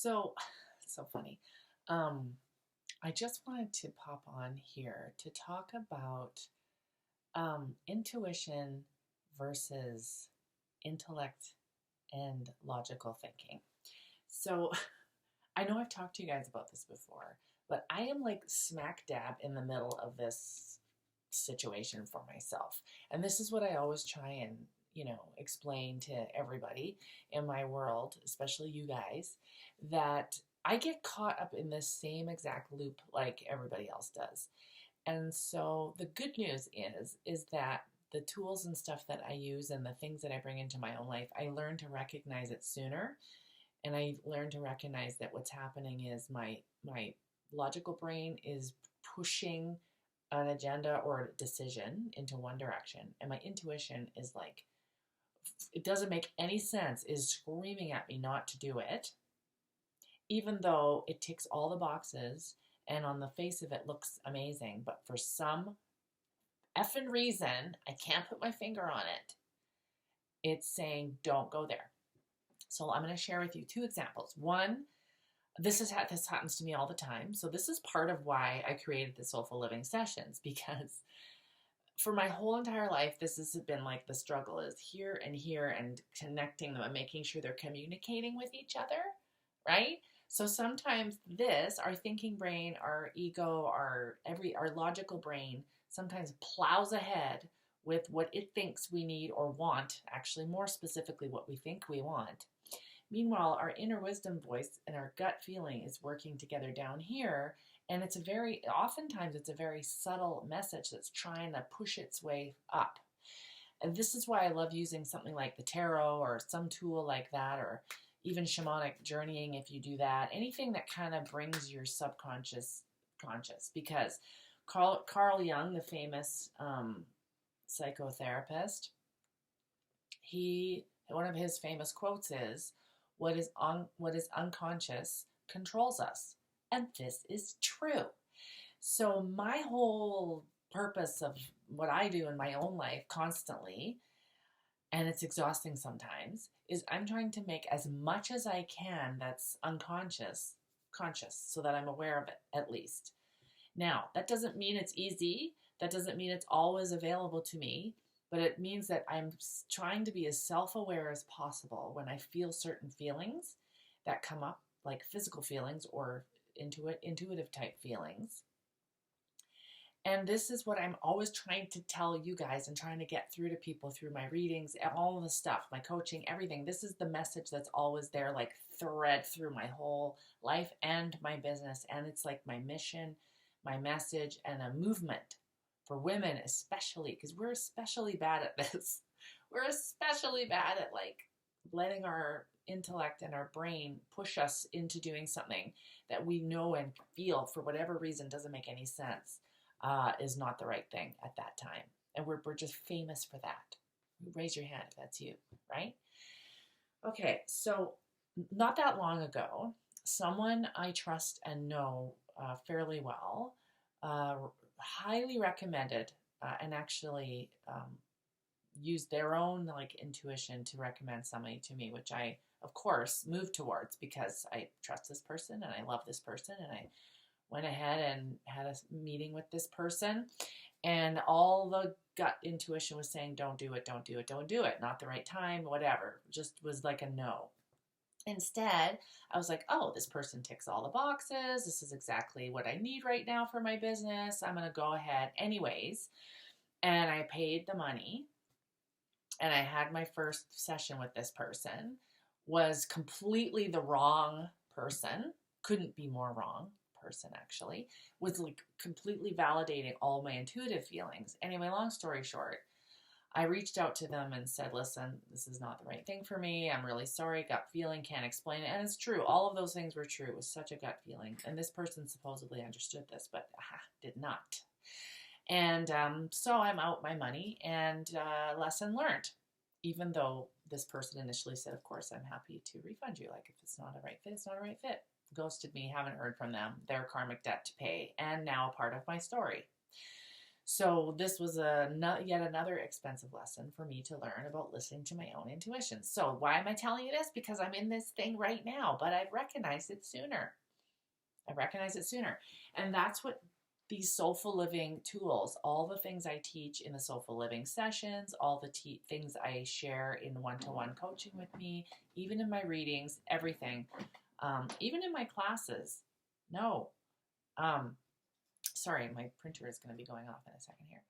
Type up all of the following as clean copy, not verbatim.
So, so funny. Um, I just wanted to pop on here to talk about intuition versus intellect and logical thinking. So, I know I've talked to you guys about this before, but I am like smack dab in the middle of this situation for myself. And this is what I always try and, explain to everybody in my world, especially you guys, that I get caught up in this same exact loop like everybody else does. And so the good news is that the tools and stuff that I use and the things that I bring into my own life, I learn to recognize it sooner, and I learned to recognize that what's happening is my logical brain is pushing an agenda or a decision into one direction, and my intuition is like, it doesn't make any sense, is screaming at me not to do it, even though it ticks all the boxes and on the face of it looks amazing. But for some effing reason, I can't put my finger on it, it's saying don't go there. So I'm going to share with you two examples. One, this happens to me all the time. So this is part of why I created the Soulful Living Sessions, because for my whole entire life, this has been like the struggle is here and connecting them and making sure they're communicating with each other, right? So sometimes our thinking brain, our ego, our logical brain sometimes plows ahead with what it thinks we need or want, actually more specifically what we think we want. Meanwhile, our inner wisdom voice and our gut feeling is working together down here, and oftentimes it's a very subtle message that's trying to push its way up. And this is why I love using something like the tarot or some tool like that, or even shamanic journeying if you do that. Anything that kind of brings your subconscious conscious. Because Carl Jung, the famous psychotherapist, one of his famous quotes is, what is unconscious controls us. And this is true. So my whole purpose of what I do in my own life constantly, and it's exhausting sometimes, is I'm trying to make as much as I can that's unconscious conscious, so that I'm aware of it at least. Now, that doesn't mean it's easy. That doesn't mean it's always available to me. But it means that I'm trying to be as self-aware as possible when I feel certain feelings that come up, like physical feelings or intuitive type feelings. And this is what I'm always trying to tell you guys and trying to get through to people through my readings, all the stuff, my coaching, everything. This is the message that's always there, like thread through my whole life and my business. And it's like my mission, my message, and a movement for women especially, because we're especially bad at this. We're especially bad at like letting our intellect and our brain push us into doing something that we know and feel for whatever reason doesn't make any sense, is not the right thing at that time. And we're just famous for that. Raise your hand if that's you, right? Okay, so not that long ago, someone I trust and know fairly well highly recommended and actually used their own like intuition to recommend somebody to me, which I of course moved towards because I trust this person and I love this person, and I went ahead and had a meeting with this person, and all the gut intuition was saying don't do it, don't do it, don't do it, not the right time, whatever, just was like a no. Instead, I was like, oh, this person ticks all the boxes. This is exactly what I need right now for my business. I'm going to go ahead anyways. And I paid the money. And I had my first session with this person. Was completely the wrong person. Couldn't be more wrong person, actually. Was like completely validating all my intuitive feelings. Anyway, long story short, I reached out to them and said, listen, this is not the right thing for me. I'm really sorry. Gut feeling, can't explain it. And it's true. All of those things were true. It was such a gut feeling. And this person supposedly understood this, but did not. And so I'm out my money, and lesson learned. Even though this person initially said, of course, I'm happy to refund you. Like, if it's not a right fit, it's not a right fit. Ghosted me, haven't heard from them. Their karmic debt to pay, and now a part of my story. So this was yet another expensive lesson for me to learn about listening to my own intuition. So why am I telling you this? Because I'm in this thing right now, but I've recognized it sooner. I recognize it sooner. And that's what these soulful living tools, all the things I teach in the soulful living sessions, all the things I share in one-to-one coaching with me, even in my readings, everything, even in my classes. No, sorry, my printer is going to be going off in a second here.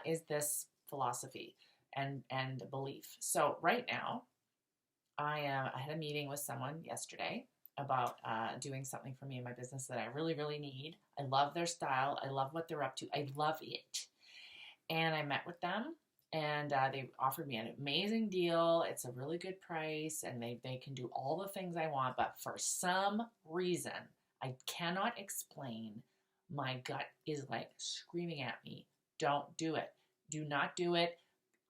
Is this philosophy and belief. So right now, I had a meeting with someone yesterday about doing something for me in my business that I really, really need. I love their style. I love what they're up to. I love it. And I met with them, and they offered me an amazing deal. It's a really good price, and they can do all the things I want. But for some reason, I cannot explain, my gut is like screaming at me, don't do it. Do not do it.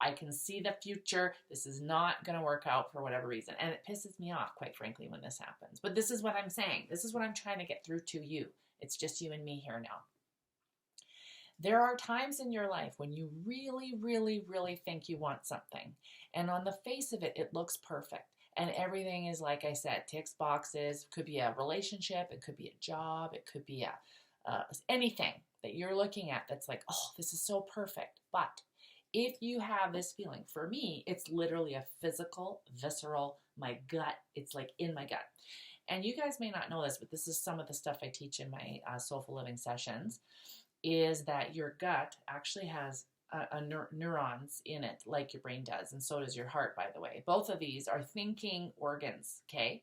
I can see the future. This is not going to work out for whatever reason. And it pisses me off, quite frankly, when this happens. But this is what I'm saying. This is what I'm trying to get through to you. It's just you and me here now. There are times in your life when you really, really, really think you want something. And on the face of it, it looks perfect. And everything is, like I said, ticks boxes. It could be a relationship. It could be a job. It could be anything that you're looking at that's like, oh, this is so perfect. But if you have this feeling, for me, it's literally a physical, visceral, my gut, it's like in my gut. And you guys may not know this, but this is some of the stuff I teach in my Soulful Living Sessions, is that your gut actually has neurons in it, like your brain does, and so does your heart, by the way. Both of these are thinking organs, okay?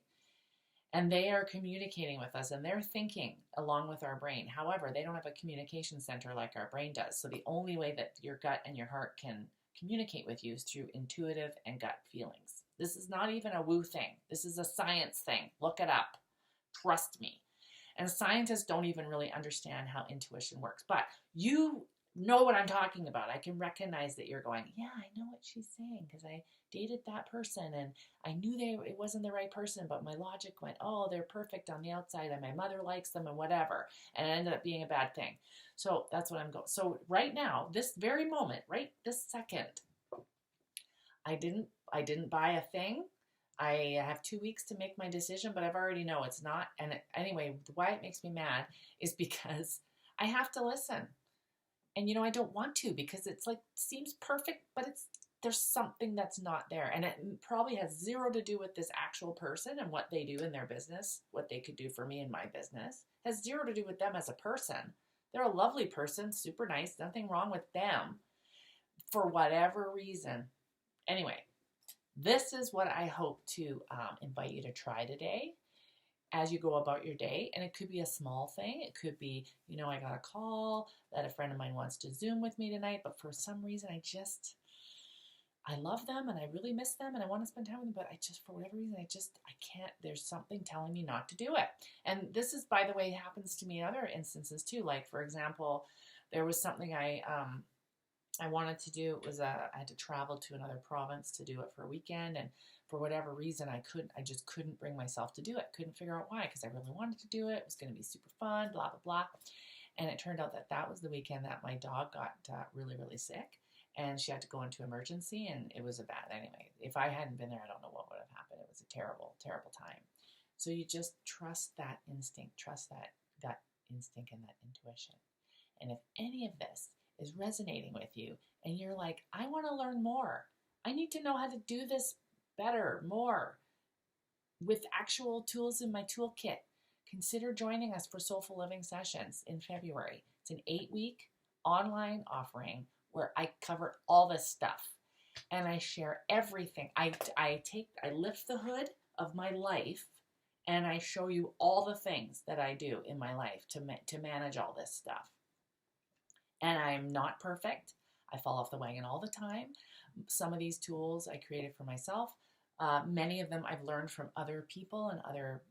And they are communicating with us, and they're thinking along with our brain. However, they don't have a communication center like our brain does. So the only way that your gut and your heart can communicate with you is through intuitive and gut feelings. This is not even a woo thing. This is a science thing. Look it up. Trust me. And scientists don't even really understand how intuition works. But you know what I'm talking about. I can recognize that you're going, yeah, I know what she's saying because I dated that person and I knew it wasn't the right person, but my logic went, oh, they're perfect on the outside and my mother likes them and whatever. And it ended up being a bad thing. So that's what I'm going. So right now, this very moment, right this second, I didn't buy a thing. I have 2 weeks to make my decision, but I've already know it's not. And anyway, why it makes me mad is because I have to listen. And I don't want to, because it's like, seems perfect, but there's something that's not there. And it probably has zero to do with this actual person and what they do in their business, what they could do for me in my business. It has zero to do with them as a person. They're a lovely person, super nice, nothing wrong with them for whatever reason. Anyway, this is what I hope to invite you to try today as you go about your day. And it could be a small thing. It could be, I got a call that a friend of mine wants to Zoom with me tonight, but for some reason I love them and I really miss them and I want to spend time with them, but for whatever reason, I can't, there's something telling me not to do it. And this is, by the way, happens to me in other instances too. Like, for example, there was something I wanted to do. It was I had to travel to another province to do it for a weekend, and for whatever reason, I just couldn't bring myself to do it. Couldn't figure out why, because I really wanted to do it. It was going to be super fun, blah, blah, blah. And it turned out that was the weekend that my dog got really, really sick, and she had to go into emergency, and it was anyway, if I hadn't been there, I don't know what would have happened. It was a terrible, terrible time. So you just trust that instinct, trust that gut instinct and that intuition. And if any of this is resonating with you and you're like, I want to learn more, I need to know how to do this better, more, with actual tools in my toolkit, consider joining us for Soulful Living Sessions in February. It's an 8-week online offering where I cover all this stuff and I share everything. I lift the hood of my life and I show you all the things that I do in my life to manage all this stuff. And I'm not perfect. I fall off the wagon all the time. Some of these tools I created for myself. Many of them I've learned from other people and other,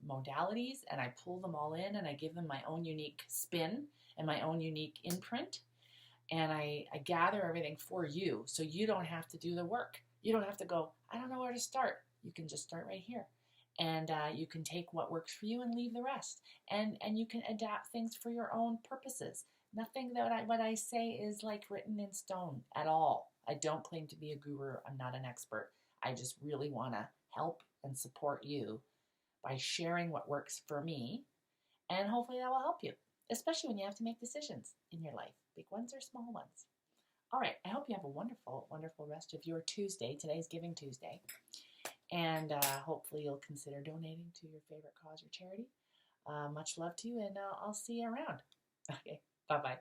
modalities, and I pull them all in and I give them my own unique spin and my own unique imprint. And I gather everything for you, so you don't have to do the work. You don't have to go, I don't know where to start. You can just start right here. And you can take what works for you and leave the rest. And you can adapt things for your own purposes. Nothing that what I say is like written in stone at all. I don't claim to be a guru. I'm not an expert. I just really want to help and support you by sharing what works for me. And hopefully that will help you, especially when you have to make decisions in your life, big ones or small ones. All right. I hope you have a wonderful, wonderful rest of your Tuesday. Today's Giving Tuesday. And hopefully you'll consider donating to your favorite cause or charity. Much love to you, and I'll see you around. Okay. Bye-bye.